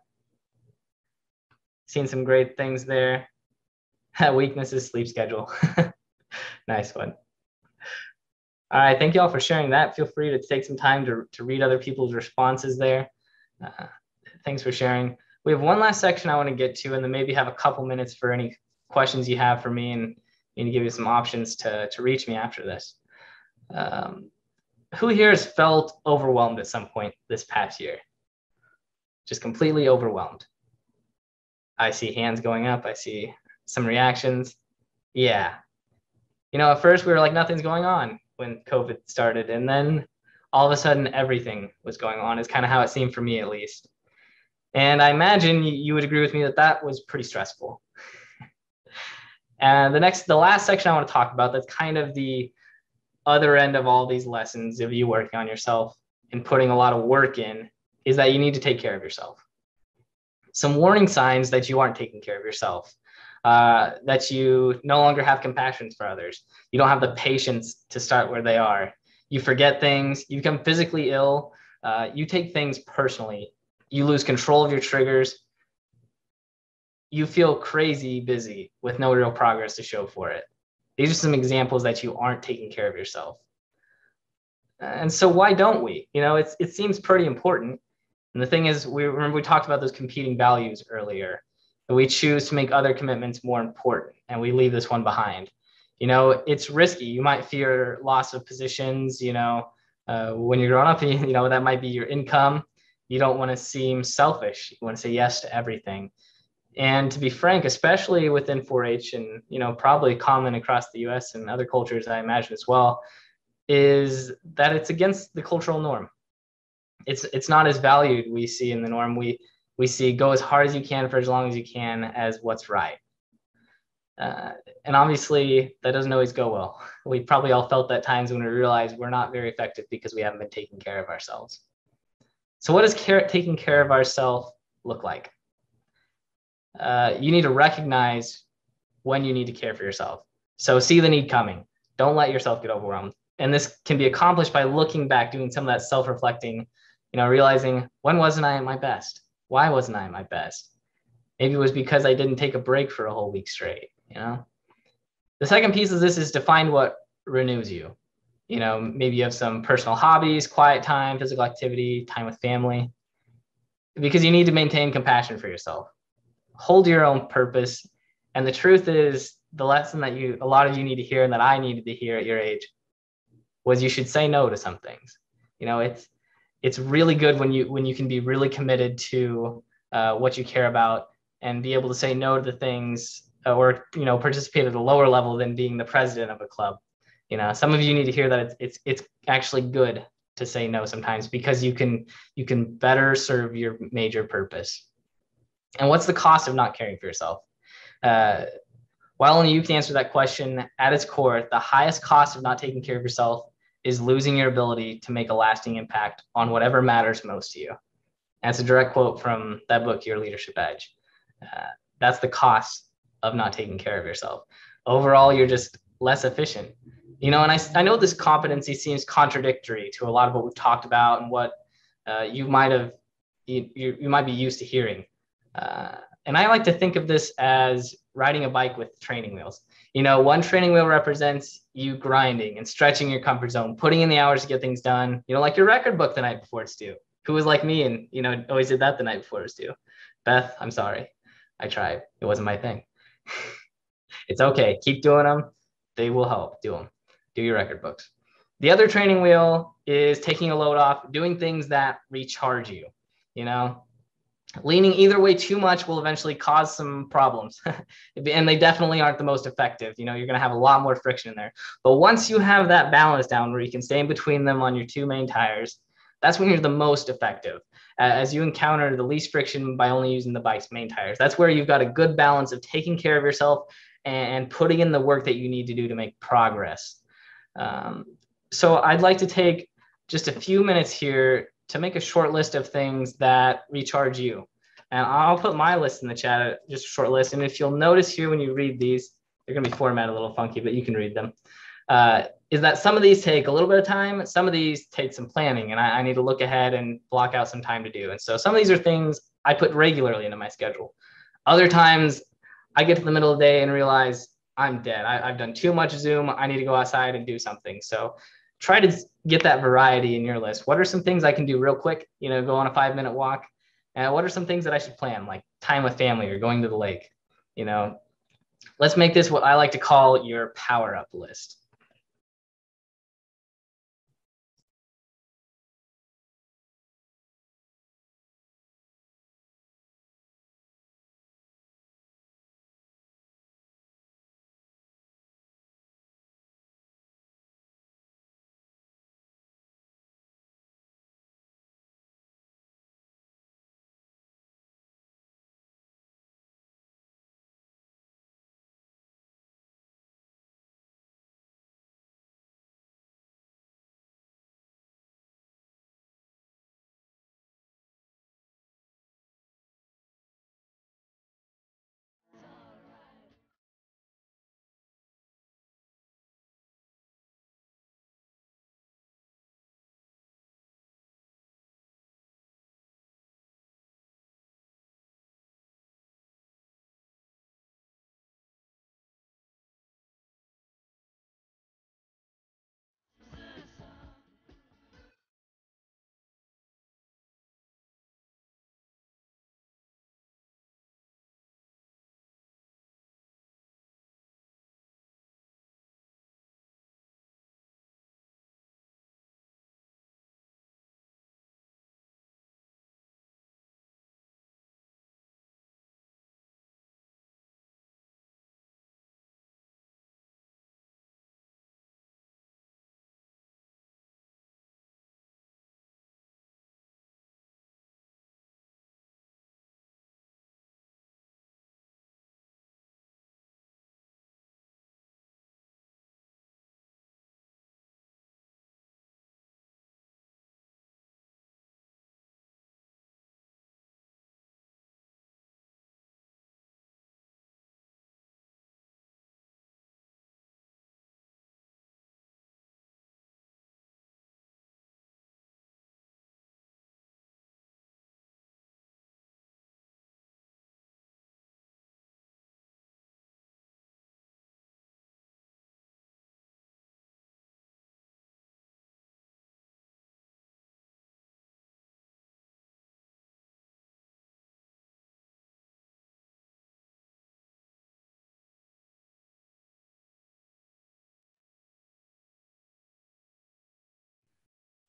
Seeing some great things there. Weakness is sleep schedule. Nice one. All right, thank you all for sharing that. Feel free to take some time to read other people's responses there. Thanks for sharing. We have one last section I want to get to, and then maybe have a couple minutes for any questions you have for me, and give you some options to reach me after this. Who here has felt overwhelmed at some point this past year? Just completely overwhelmed. I see hands going up. I see some reactions. Yeah. At first we were like, nothing's going on when COVID started. And then all of a sudden everything was going on, is kind of how it seemed for me, at least. And I imagine you would agree with me that was pretty stressful. And the last section I want to talk about, that's kind of the other end of all these lessons of you working on yourself and putting a lot of work in, is that you need to take care of yourself. Some warning signs that you aren't taking care of yourself, that you no longer have compassion for others. You don't have the patience to start where they are. You forget things, you become physically ill, you take things personally, you lose control of your triggers, you feel crazy busy with no real progress to show for it. These are some examples that you aren't taking care of yourself. And so why don't we? It seems pretty important. And the thing is, we talked about those competing values earlier. That we choose to make other commitments more important, and we leave this one behind. It's risky. You might fear loss of positions. When you're growing up, that might be your income. You don't want to seem selfish. You want to say yes to everything. And to be frank, especially within 4-H and, probably common across the US and other cultures, I imagine as well, is that it's against the cultural norm. It's not as valued, we see in the norm. We see go as hard as you can for as long as you can as what's right. And obviously that doesn't always go well. We probably all felt that times when we realize we're not very effective because we haven't been taking care of ourselves. So what does taking care of ourselves look like? You need to recognize when you need to care for yourself. So see the need coming. Don't let yourself get overwhelmed. And this can be accomplished by looking back, doing some of that self-reflecting, realizing, when wasn't I at my best? Why wasn't I at my best? Maybe it was because I didn't take a break for a whole week straight. The second piece of this is to find what renews you. Maybe you have some personal hobbies, quiet time, physical activity, time with family, because you need to maintain compassion for yourself. Hold your own purpose. And the truth is, the lesson that a lot of you need to hear and that I needed to hear at your age was you should say no to some things. It's really good when you can be really committed to what you care about and be able to say no to the things or participate at a lower level than being the president of a club. Some of you need to hear that it's actually good to say no sometimes, because you can better serve your major purpose. And what's the cost of not caring for yourself? While only you can answer that question, at its core, the highest cost of not taking care of yourself is losing your ability to make a lasting impact on whatever matters most to you. And that's a direct quote from that book, Your Leadership Edge. That's the cost of not taking care of yourself. Overall, you're just less efficient. And I know this competency seems contradictory to a lot of what we've talked about and what you might be used to hearing. And I like to think of this as riding a bike with training wheels. One training wheel represents you grinding and stretching your comfort zone, putting in the hours to get things done, like your record book the night before it's due. Who was like me and, always did that the night before it's due? Beth, I'm sorry. I tried. It wasn't my thing. It's okay. Keep doing them. They will help. Do them. Do your record books. The other training wheel is taking a load off, doing things that recharge you. Leaning either way too much will eventually cause some problems. And they definitely aren't the most effective. You're going to have a lot more friction in there. But once you have that balance down where you can stay in between them on your two main tires, that's when you're the most effective. As you encounter the least friction by only using the bike's main tires. That's where you've got a good balance of taking care of yourself and putting in the work that you need to do to make progress. So I'd like to take just a few minutes here to make a short list of things that recharge you. And I'll put my list in the chat, just a short list. And if you'll notice here when you read these, they're going to be formatted a little funky, but you can read them. Is that some of these take a little bit of time. Some of these take some planning, and I need to look ahead and block out some time to do. And so some of these are things I put regularly into my schedule. Other times I get to the middle of the day and realize I'm dead. I've done too much Zoom. I need to go outside and do something. So try to get that variety in your list. What are some things I can do real quick? Go on a 5-minute walk. And what are some things that I should plan, like time with family or going to the lake? Let's make this what I like to call your power up list.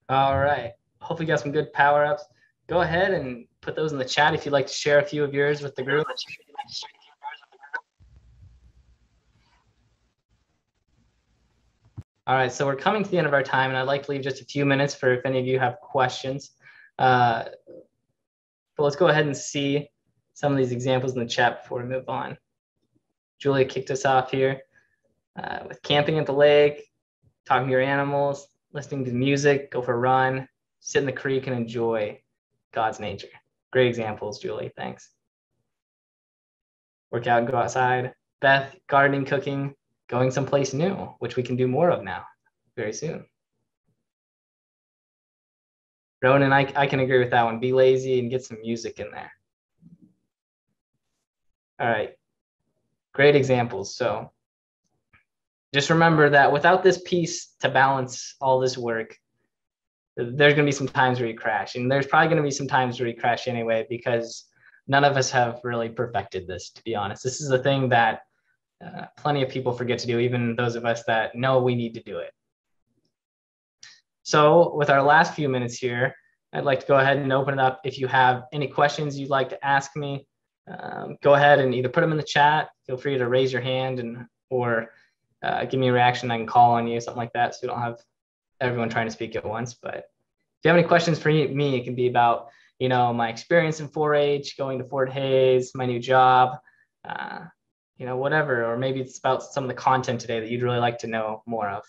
All right. Hopefully you got some good power-ups. Go ahead and put those in the chat if you'd like to share a few of yours with the group. All right, so we're coming to the end of our time, and I'd like to leave just a few minutes for if any of you have questions. But let's go ahead and see some of these examples in the chat before we move on. Julia kicked us off here with camping at the lake, talking to your animals, listening to music, go for a run, sit in the creek and enjoy God's nature. Great examples, Julie, thanks. Work out and go outside. Beth, gardening, cooking, going someplace new, which we can do more of now very soon. Ronan, I can agree with that one. Be lazy and get some music in there. All right, great examples. So just remember that without this piece to balance all this work, there's going to be some times where you crash. And there's probably going to be some times where you crash anyway, because none of us have really perfected this, to be honest. This is a thing that plenty of people forget to do, even those of us that know we need to do it. So with our last few minutes here, I'd like to go ahead and open it up. If you have any questions you'd like to ask me, go ahead and either put them in the chat. Feel free to raise your hand or give me a reaction. I can call on you, something like that, so we don't have everyone trying to speak at once. But if you have any questions for me, it can be about, my experience in 4-H, going to Fort Hays, my new job, whatever, or maybe it's about some of the content today that you'd really like to know more of.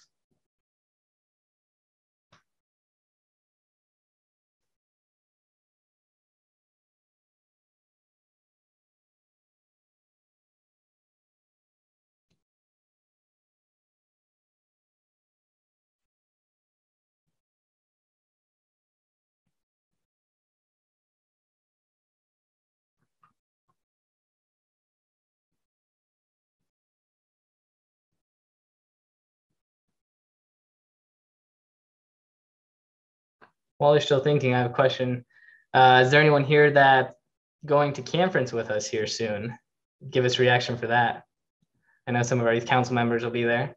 While you're still thinking, I have a question. Is there anyone here that going to conference with us here soon? Give us a reaction for that. I know some of our youth council members will be there.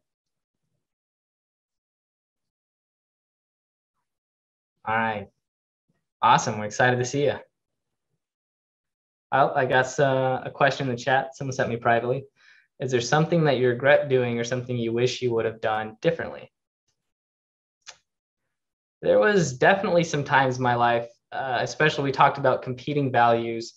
All right. Awesome. We're excited to see you. I got a question in the chat. Someone sent me privately. Is there something that you regret doing or something you wish you would have done differently? There was definitely some times in my life, especially we talked about competing values,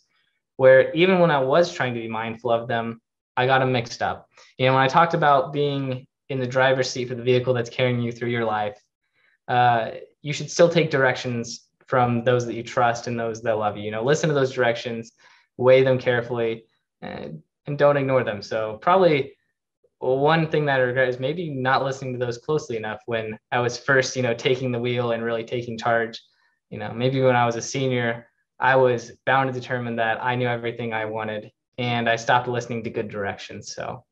where even when I was trying to be mindful of them, I got them mixed up. When I talked about being in the driver's seat for the vehicle that's carrying you through your life, you should still take directions from those that you trust and those that love you. Listen to those directions, weigh them carefully, and don't ignore them. So probably one thing that I regret is maybe not listening to those closely enough when I was first, taking the wheel and really taking charge. Maybe when I was a senior, I was bound and determined that I knew everything I wanted, and I stopped listening to good directions. So,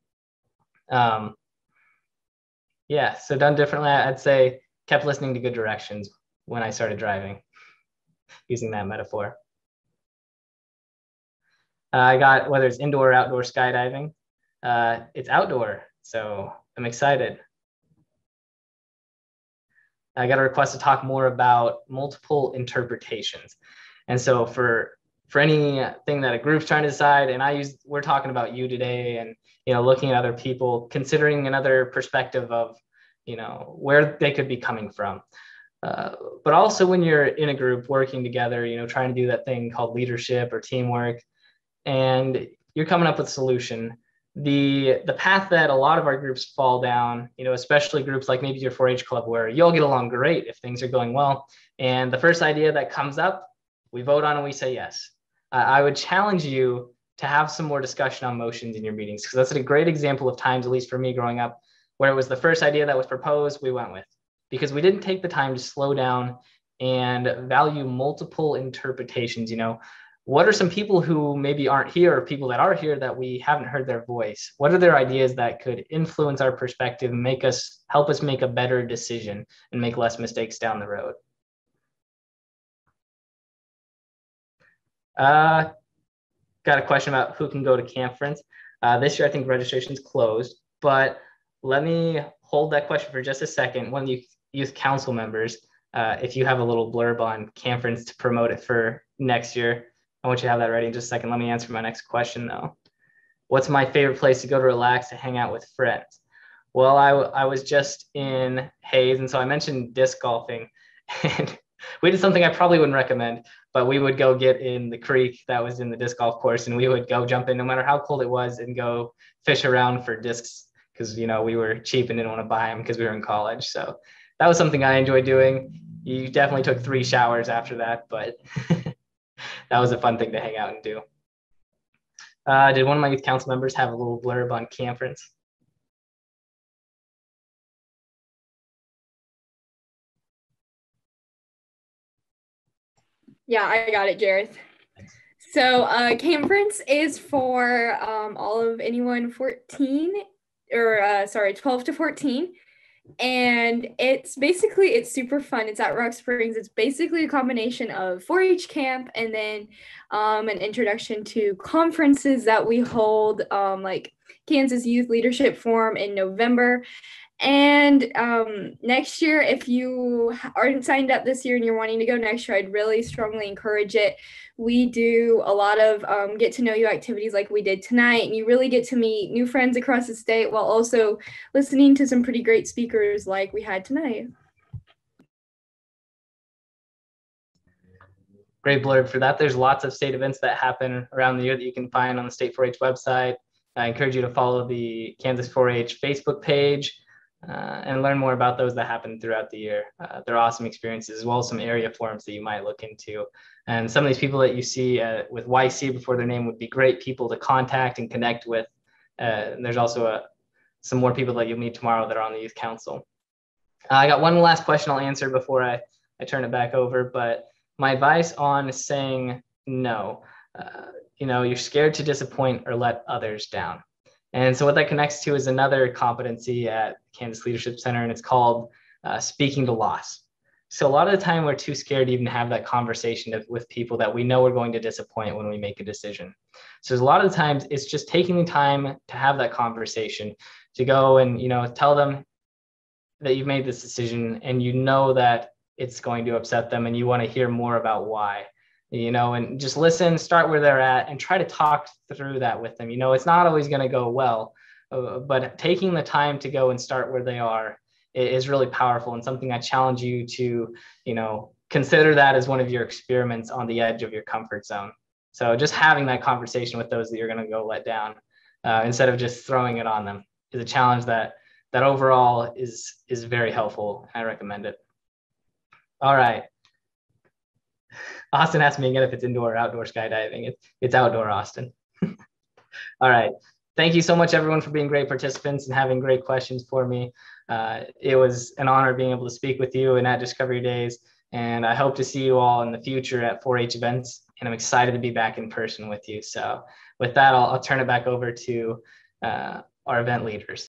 yeah, so done differently, I'd say kept listening to good directions when I started driving, using that metaphor. I got, whether it's indoor or outdoor skydiving, it's outdoor, so I'm excited. I got a request to talk more about multiple interpretations. And so for anything that a group's trying to decide, and we're talking about you today, and looking at other people, considering another perspective of where they could be coming from. But also when you're in a group working together, trying to do that thing called leadership or teamwork, and you're coming up with a solution. The path that a lot of our groups fall down, especially groups like maybe your 4-H club, where you all get along great if things are going well, and the first idea that comes up, we vote on and we say yes. I would challenge you to have some more discussion on motions in your meetings, because that's a great example of times, at least for me growing up, where it was the first idea that was proposed, we went with, because we didn't take the time to slow down and value multiple interpretations. What are some people who maybe aren't here, or people that are here that we haven't heard their voice? What are their ideas that could influence our perspective and help us make a better decision and make less mistakes down the road? Got a question about who can go to conference. This year, I think registration's closed, but let me hold that question for just a second. One of the youth council members if you have a little blurb on conference to promote it for next year, I want you to have that ready in just a second. Let me answer my next question though. What's my favorite place to go to relax, to hang out with friends? Well, I was just in Hayes, and so I mentioned disc golfing, and we did something I probably wouldn't recommend, but we would go get in the creek that was in the disc golf course, and we would go jump in no matter how cold it was and go fish around for discs because, you know, we were cheap and didn't want to buy them because we were in college. So that was something I enjoyed doing. You definitely took 3 showers after that, but that was a fun thing to hang out and do. Did one of my youth council members have a little blurb on conference? Yeah, I got it, Jaryth. So conference is for all of anyone 14 or 12 to 14. And it's super fun. It's at Rock Springs. It's basically a combination of 4-H camp and then an introduction to conferences that we hold, like Kansas Youth Leadership Forum in November. And next year, if you aren't signed up this year and you're wanting to go next year, I'd really strongly encourage it. We do a lot of get to know you activities like we did tonight, and you really get to meet new friends across the state while also listening to some pretty great speakers like we had tonight. Great blurb for that. There's lots of state events that happen around the year that you can find on the State 4-H website. I encourage you to follow the Kansas 4-H Facebook page and learn more about those that happen throughout the year. They're awesome experiences, as well as some area forums that you might look into. And some of these people that you see with YC before their name would be great people to contact and connect with. And there's also some more people that you'll meet tomorrow that are on the youth council. I got one last question I'll answer before I turn it back over, but my advice on saying no, you know, you're scared to disappoint or let others down. And so what that connects to is another competency at Kansas Leadership Center, and it's called speaking to loss. So a lot of the time we're too scared to even have that conversation with people that we know we're going to disappoint when we make a decision. So a lot of the times it's just taking the time to have that conversation, to go and, you know, tell them that you've made this decision and you know that it's going to upset them and you want to hear more about why. You know, and just listen, start where they're at and try to talk through that with them. You know, it's not always going to go well, but taking the time to go and start where they are is really powerful and something I challenge you to, you know, consider that as one of your experiments on the edge of your comfort zone. So just having that conversation with those that you're going to go let down instead of just throwing it on them is a challenge that overall is very helpful. I recommend it. All right. Austin asked me again if it's indoor or outdoor skydiving. It's outdoor, Austin. All right. Thank you so much, everyone, for being great participants and having great questions for me. It was an honor being able to speak with you and at Discovery Days. And I hope to see you all in the future at 4-H events. And I'm excited to be back in person with you. So with that, I'll turn it back over to our event leaders.